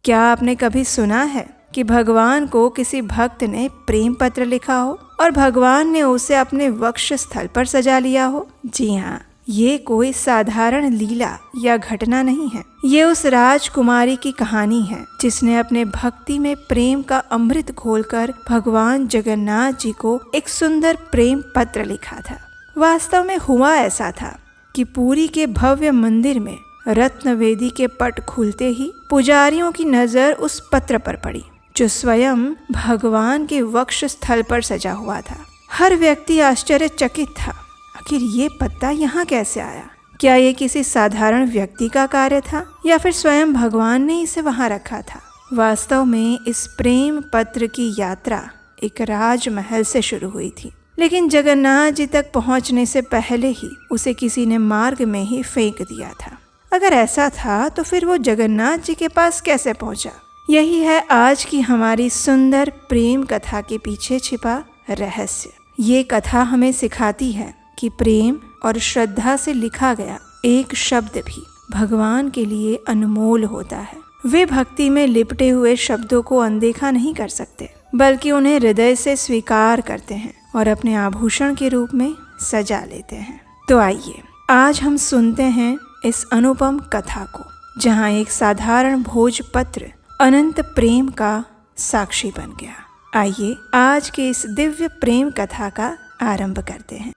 क्या आपने कभी सुना है कि भगवान को किसी भक्त ने प्रेम पत्र लिखा हो और भगवान ने उसे अपने वक्ष स्थल पर सजा लिया हो? जी हाँ, ये कोई साधारण लीला या घटना नहीं है। ये उस राजकुमारी की कहानी है जिसने अपने भक्ति में प्रेम का अमृत घोलकर भगवान जगन्नाथ जी को एक सुंदर प्रेम पत्र लिखा था। वास्तव में हुआ ऐसा था कि पुरी के भव्य मंदिर में रत्नवेदी के पट खुलते ही पुजारियों की नजर उस पत्र पर पड़ी जो स्वयं भगवान के वक्ष स्थल पर सजा हुआ था। हर व्यक्ति आश्चर्यचकित था। आखिर ये पत्ता यहाँ कैसे आया? क्या ये किसी साधारण व्यक्ति का कार्य था या फिर स्वयं भगवान ने इसे वहाँ रखा था? वास्तव में इस प्रेम पत्र की यात्रा एक राजमहल से शुरू हुई थी, लेकिन जगन्नाथ जी तक पहुँचने से पहले ही उसे किसी ने मार्ग में ही फेंक दिया था। अगर ऐसा था तो फिर वो जगन्नाथ जी के पास कैसे पहुँचा? यही है आज की हमारी सुंदर प्रेम कथा के पीछे छिपा रहस्य। ये कथा हमें सिखाती है कि प्रेम और श्रद्धा से लिखा गया एक शब्द भी भगवान के लिए अनमोल होता है। वे भक्ति में लिपटे हुए शब्दों को अनदेखा नहीं कर सकते, बल्कि उन्हें हृदय से स्वीकार करते हैं और अपने आभूषण के रूप में सजा लेते हैं। तो आइए आज हम सुनते हैं इस अनुपम कथा को, जहाँ एक साधारण भोजपत्र अनंत प्रेम का साक्षी बन गया। आइए आज के इस दिव्य प्रेम कथा का आरंभ करते हैं।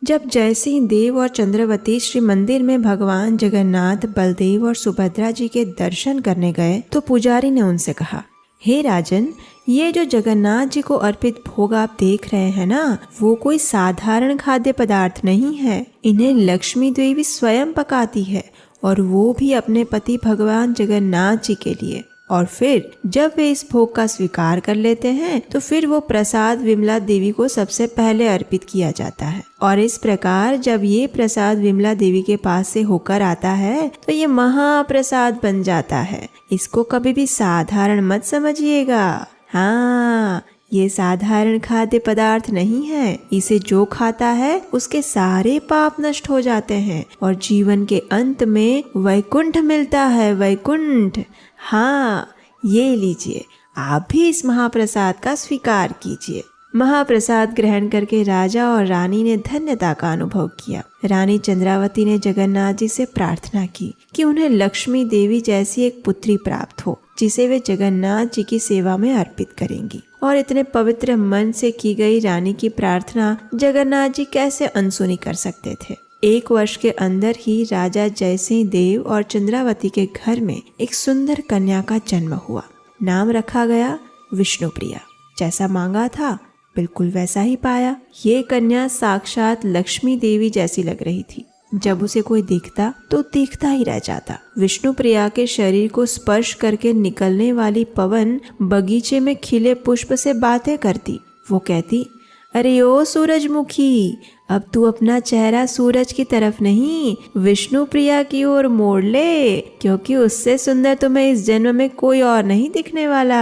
जब जयसिंह देव और चंद्रवती श्री मंदिर में भगवान जगन्नाथ, बलदेव और सुभद्रा जी के दर्शन करने गए तो पुजारी ने उनसे कहा, हे राजन, ये जो जगन्नाथ जी को अर्पित भोग आप देख रहे हैं ना, वो कोई साधारण खाद्य पदार्थ नहीं है। इन्हें लक्ष्मी देवी स्वयं पकाती है और वो भी अपने पति भगवान जगन्नाथ जी के लिए। और फिर जब वे इस भोग का स्वीकार कर लेते हैं तो फिर वो प्रसाद विमला देवी को सबसे पहले अर्पित किया जाता है। और इस प्रकार जब ये प्रसाद विमला देवी के पास से होकर आता है तो ये महाप्रसाद बन जाता है। इसको कभी भी साधारण मत समझिएगा। हाँ, ये साधारण खाद्य पदार्थ नहीं है। इसे जो खाता है उसके सारे पाप नष्ट हो जाते हैं और जीवन के अंत में वैकुंठ मिलता है, वैकुंठ। हाँ, ये लीजिए, आप भी इस महाप्रसाद का स्वीकार कीजिए। महाप्रसाद ग्रहण करके राजा और रानी ने धन्यता का अनुभव किया। रानी चंद्रावती ने जगन्नाथ जी से प्रार्थना की कि उन्हें लक्ष्मी देवी जैसी एक पुत्री प्राप्त हो जिसे वे जगन्नाथ जी की सेवा में अर्पित करेंगी। और इतने पवित्र मन से की गई रानी की प्रार्थना जगन्नाथ जी कैसे अनसुनी कर सकते थे। 1 वर्ष के अंदर ही राजा जयसिंह देव और चंद्रावती के घर में एक सुंदर कन्या का जन्म हुआ। नाम रखा गया विष्णुप्रिया। जैसा मांगा था बिल्कुल वैसा ही पाया। ये कन्या साक्षात लक्ष्मी देवी जैसी लग रही थी। जब उसे कोई देखता तो देखता ही रह जाता। विष्णुप्रिया के शरीर को स्पर्श करके निकलने वाली पवन बगीचे में खिले पुष्प से बातें करती। वो कहती, अरे ओ सूरजमुखी, अब तू अपना चेहरा सूरज की तरफ नहीं विष्णुप्रिया की ओर मोड़ ले, क्योंकि उससे सुंदर तुम्हें इस जन्म में कोई और नहीं दिखने वाला।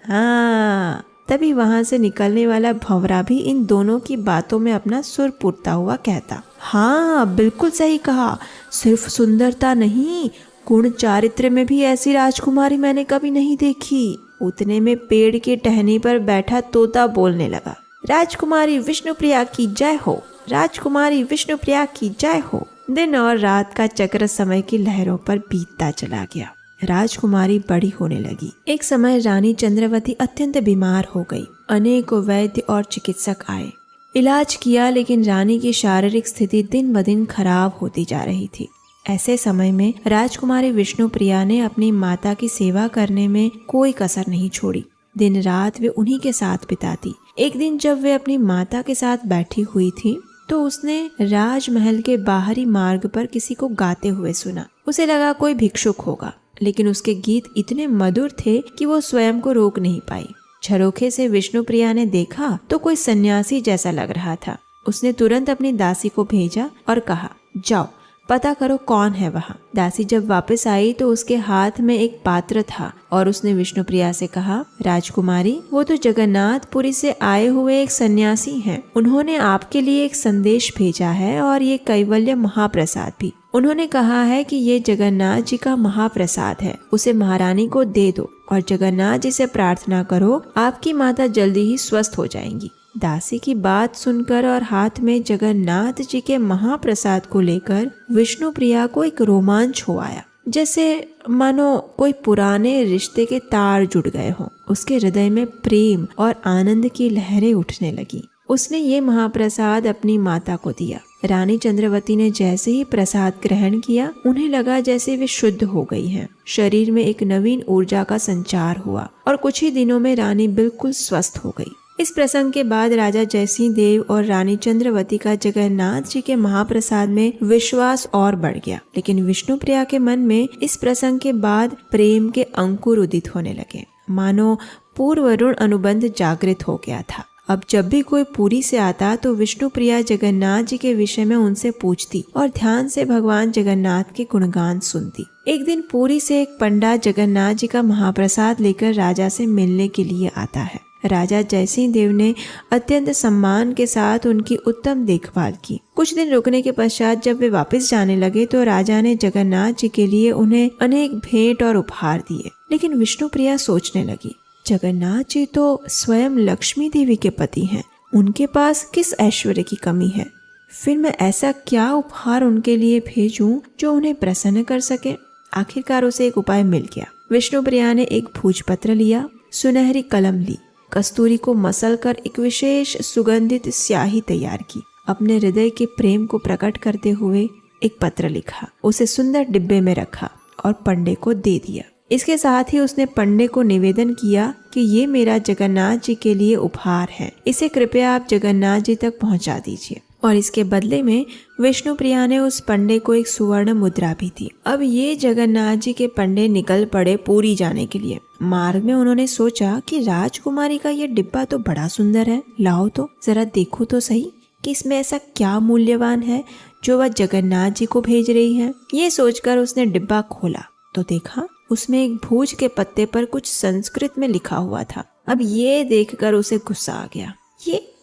हाँ, तभी वहां से निकलने वाला भंवरा भी इन दोनों की बातों में अपना सुर पुरता हुआ कहता, हाँ बिल्कुल सही कहा। सिर्फ सुंदरता नहीं, गुण चारित्र में भी ऐसी राजकुमारी मैंने कभी नहीं देखी। उतने में पेड़ की टहनी पर बैठा तोता बोलने लगा, राजकुमारी विष्णुप्रिया की जय हो, राजकुमारी विष्णुप्रिया की जय हो। दिन और रात का चक्र समय की लहरों पर बीतता चला गया। राजकुमारी बड़ी होने लगी। एक समय रानी चंद्रवती अत्यंत बीमार हो गई। अनेकों वैद्य और चिकित्सक आए, इलाज किया, लेकिन रानी की शारीरिक स्थिति दिन ब दिन खराब होती जा रही थी। ऐसे समय में राजकुमारी विष्णुप्रिया ने अपनी माता की सेवा करने में कोई कसर नहीं छोड़ी। दिन रात वे उन्हीं के साथ बिताती। एक दिन जब वे अपनी माता के साथ बैठी हुई थी तो उसने राजमहल के बाहरी मार्ग पर किसी को गाते हुए सुना। उसे लगा कोई भिक्षुक होगा, लेकिन उसके गीत इतने मधुर थे कि वो स्वयं को रोक नहीं पाई। झरोखे से विष्णुप्रिया ने देखा तो कोई सन्यासी जैसा लग रहा था। उसने तुरंत अपनी दासी को भेजा और कहा, जाओ पता करो कौन है वहाँ। दासी जब वापस आई तो उसके हाथ में एक पात्र था और उसने विष्णुप्रिया से कहा, राजकुमारी, वो तो जगन्नाथपुरी से आए हुए एक सन्यासी हैं। उन्होंने आपके लिए एक संदेश भेजा है और ये कैवल्य महाप्रसाद भी। उन्होंने कहा है कि ये जगन्नाथ जी का महाप्रसाद है, उसे महारानी को दे दो और जगन्नाथ जी से प्रार्थना करो, आपकी माता जल्दी ही स्वस्थ हो जाएंगी। दासी की बात सुनकर और हाथ में जगन्नाथ जी के महाप्रसाद को लेकर विष्णुप्रिया को एक रोमांच हो आया, जैसे मानो कोई पुराने रिश्ते के तार जुड़ गए हों। उसके हृदय में प्रेम और आनंद की लहरें उठने लगी। उसने ये महाप्रसाद अपनी माता को दिया। रानी चंद्रवती ने जैसे ही प्रसाद ग्रहण किया, उन्हें लगा जैसे वे शुद्ध हो गई हैं। शरीर में एक नवीन ऊर्जा का संचार हुआ और कुछ ही दिनों में रानी बिल्कुल स्वस्थ हो गई। इस प्रसंग के बाद राजा जयसिंह देव और रानी चंद्रवती का जगन्नाथ जी के महाप्रसाद में विश्वास और बढ़ गया। लेकिन विष्णुप्रिया के मन में इस प्रसंग के बाद प्रेम के अंकुर उदित होने लगे, मानो पूर्वरुण अनुबंध जागृत हो गया था। अब जब भी कोई पुरी से आता तो विष्णुप्रिया जगन्नाथ जी के विषय में उनसे पूछती और ध्यान से भगवान जगन्नाथ के गुणगान सुनती। एक दिन पुरी से एक पंडा जगन्नाथ जी का महाप्रसाद लेकर राजा से मिलने के लिए आता है। राजा जयसिंह देव ने अत्यंत सम्मान के साथ उनकी उत्तम देखभाल की। कुछ दिन रुकने के पश्चात जब वे वापस जाने लगे तो राजा ने जगन्नाथ जी के लिए उन्हें अनेक भेंट और उपहार दिए। लेकिन विष्णुप्रिया सोचने लगी, जगन्नाथ जी तो स्वयं लक्ष्मी देवी के पति हैं, उनके पास किस ऐश्वर्य की कमी है। फिर मैं ऐसा क्या उपहार उनके लिए भेजूं जो उन्हें प्रसन्न कर सके। आखिरकार उसे एक उपाय मिल गया। विष्णुप्रिया ने एक भोजपत्र लिया, सुनहरी कलम ली, कस्तूरी को मसल कर एक विशेष सुगंधित स्याही तैयार की, अपने हृदय के प्रेम को प्रकट करते हुए एक पत्र लिखा, उसे सुंदर डिब्बे में रखा और पंडे को दे दिया। इसके साथ ही उसने पंडे को निवेदन किया कि ये मेरा जगन्नाथ जी के लिए उपहार है, इसे कृपया आप जगन्नाथ जी तक पहुंचा दीजिए। और इसके बदले में विष्णुप्रिया ने उस पंडे को एक सुवर्ण मुद्रा भी दी। अब ये जगन्नाथ जी के पंडे निकल पड़े पुरी जाने के लिए। मार्ग में उन्होंने सोचा कि राजकुमारी का ये डिब्बा तो बड़ा सुंदर है, लाओ तो जरा देखो तो सही कि इसमें ऐसा क्या मूल्यवान है जो वह जगन्नाथ जी को भेज रही है। ये सोचकर उसने डिब्बा खोला तो देखा उसमें एक भोज के पत्ते पर कुछ संस्कृत में लिखा हुआ था। अब ये देखकर उसे गुस्सा आ गया।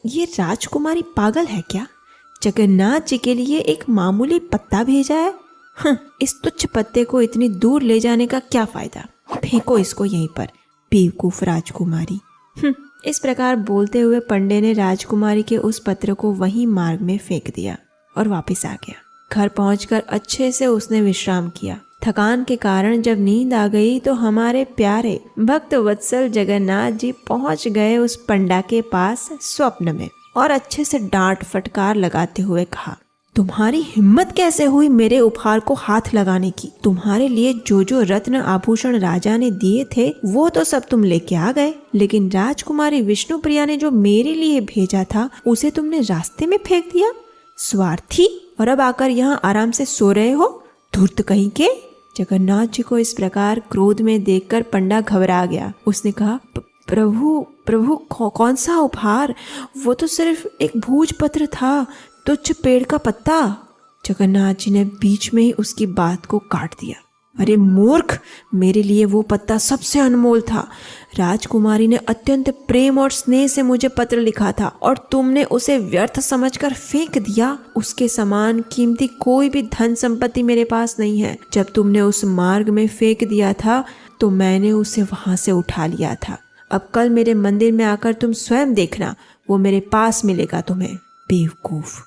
ये राजकुमारी पागल है क्या? जगन्नाथ जी के लिए एक मामूली पत्ता भेजा है। इस तुच्छ पत्ते को इतनी दूर ले जाने का क्या फायदा, फेंको इसको यहीं पर, बेवकूफ राजकुमारी। इस प्रकार बोलते हुए पंडे ने राजकुमारी के उस पत्र को वहीं मार्ग में फेंक दिया और वापस आ गया। घर पहुंचकर अच्छे से उसने विश्राम किया। थकान के कारण जब नींद आ गई तो हमारे प्यारे भक्त वत्सल जगन्नाथ जी पहुंच गए उस पंडा के पास स्वप्न में और अच्छे से डांट फटकार लगाते हुए कहा, तुम्हारी हिम्मत कैसे हुई मेरे उपहार को हाथ लगाने की? तुम्हारे लिए जो जो रत्न आभूषण राजा ने दिए थे वो तो सब तुम लेके आ गए, लेकिन राजकुमारी विष्णुप्रिया ने जो मेरे लिए भेजा था उसे तुमने रास्ते में फेंक दिया। स्वार्थी! और अब आकर यहाँ आराम से सो रहे हो, धूर्त कहीं के। जगन्नाथ जी को इस प्रकार क्रोध में देखकर पंडा घबरा गया। उसने कहा, प्रभु कौन सा उपहार? वो तो सिर्फ एक भोज पत्र था, तुच्छ पेड़ का पत्ता। जगन्नाथ जी ने बीच में ही उसकी बात को काट दिया। अरे मूर्ख, मेरे लिए वो पत्ता सबसे अनमोल था। राजकुमारी ने अत्यंत प्रेम और स्नेह से मुझे पत्र लिखा था और तुमने उसे व्यर्थ समझकर फेंक दिया। उसके समान कीमती कोई भी धन संपत्ति मेरे पास नहीं है। जब तुमने उस मार्ग में फेंक दिया था तो मैंने उसे वहां से उठा लिया था। अब कल मेरे मंदिर में आकर तुम स्वयं देखना, वो मेरे पास मिलेगा तुम्हें, बेवकूफ।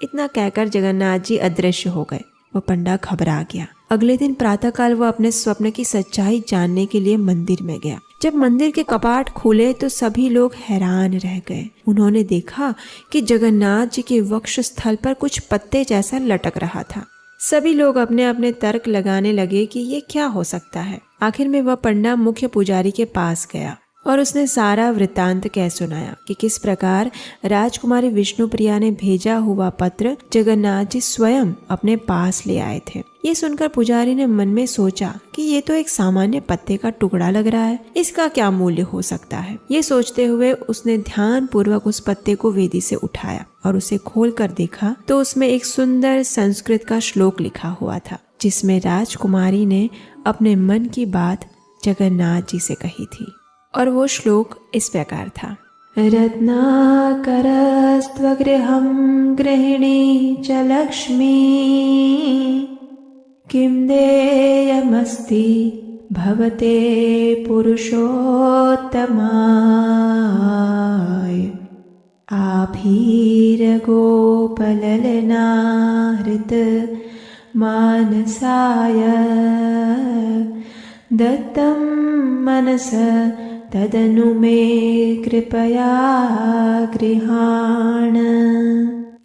इतना कहकर जगन्नाथ जी अदृश्य हो गए। वह पंडा घबरा गया। अगले दिन प्रातःकाल वह अपने स्वप्न की सच्चाई जानने के लिए मंदिर में गया। जब मंदिर के कपाट खुले तो सभी लोग हैरान रह गए। उन्होंने देखा कि जगन्नाथ जी के वक्ष स्थल पर कुछ पत्ते जैसा लटक रहा था। सभी लोग अपने अपने तर्क लगाने लगे कि ये क्या हो सकता है। आखिर में वह पंडा मुख्य पुजारी के पास गया और उसने सारा वृत्तांत कह सुनाया कि किस प्रकार राजकुमारी विष्णुप्रिया ने भेजा हुआ पत्र जगन्नाथ जी स्वयं अपने पास ले आए थे। ये सुनकर पुजारी ने मन में सोचा कि ये तो एक सामान्य पत्ते का टुकड़ा लग रहा है, इसका क्या मूल्य हो सकता है। ये सोचते हुए उसने ध्यान पूर्वक उस पत्ते को वेदी से उठाया और उसे खोल कर देखा तो उसमें एक सुंदर संस्कृत का श्लोक लिखा हुआ था, जिसमें राजकुमारी ने अपने मन की बात जगन्नाथ जी से कही थी। और वो श्लोक इस प्रकार था, रत्नाकरस्त्वगृहं गृहिणी च लक्ष्मी किं देयमस्ति भवते पुरुषोत्तमाय आभीरगोपललनाहृत मानसाय दत्तं मनस तदनु मे कृपया गृहाण।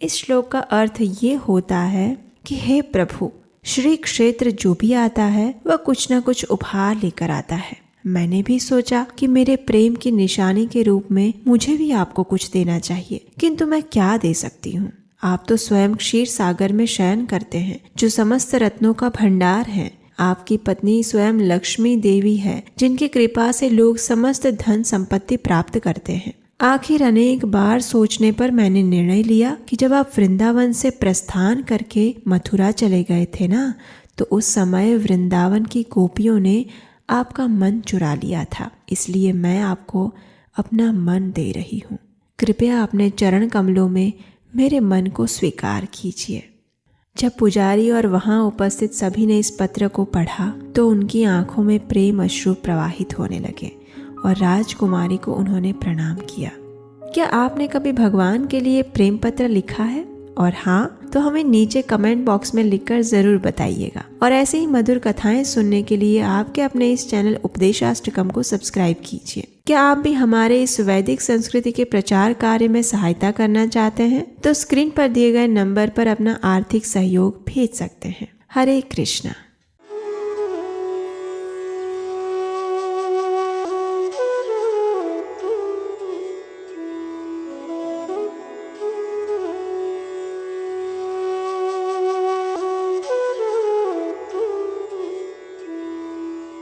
इस श्लोक का अर्थ ये होता है कि हे प्रभु, श्री क्षेत्र जो भी आता है वह कुछ न कुछ उपहार लेकर आता है। मैंने भी सोचा कि मेरे प्रेम की निशानी के रूप में मुझे भी आपको कुछ देना चाहिए, किंतु मैं क्या दे सकती हूँ? आप तो स्वयं क्षीर सागर में शयन करते हैं, जो समस्त रत्नों का भंडार है। आपकी पत्नी स्वयं लक्ष्मी देवी है, जिनकी कृपा से लोग समस्त धन संपत्ति प्राप्त करते हैं। आखिर अनेक बार सोचने पर मैंने निर्णय लिया कि जब आप वृंदावन से प्रस्थान करके मथुरा चले गए थे ना, तो उस समय वृंदावन की गोपियों ने आपका मन चुरा लिया था। इसलिए मैं आपको अपना मन दे रही हूँ। कृपया अपने चरण कमलों में मेरे मन को स्वीकार कीजिए। जब पुजारी और वहाँ उपस्थित सभी ने इस पत्र को पढ़ा तो उनकी आंखों में प्रेम अश्रु प्रवाहित होने लगे और राजकुमारी को उन्होंने प्रणाम किया। क्या आपने कभी भगवान के लिए प्रेम पत्र लिखा है? और हाँ, तो हमें नीचे कमेंट बॉक्स में लिखकर ज़रूर बताइएगा। और ऐसे ही मधुर कथाएं सुनने के लिए आपके अपने इस चैनल उपदेशाष्टकम को सब्सक्राइब कीजिए। क्या आप भी हमारे इस वैदिक संस्कृति के प्रचार कार्य में सहायता करना चाहते हैं? तो स्क्रीन पर दिए गए नंबर पर अपना आर्थिक सहयोग भेज सकते हैं। हरे कृष्णा।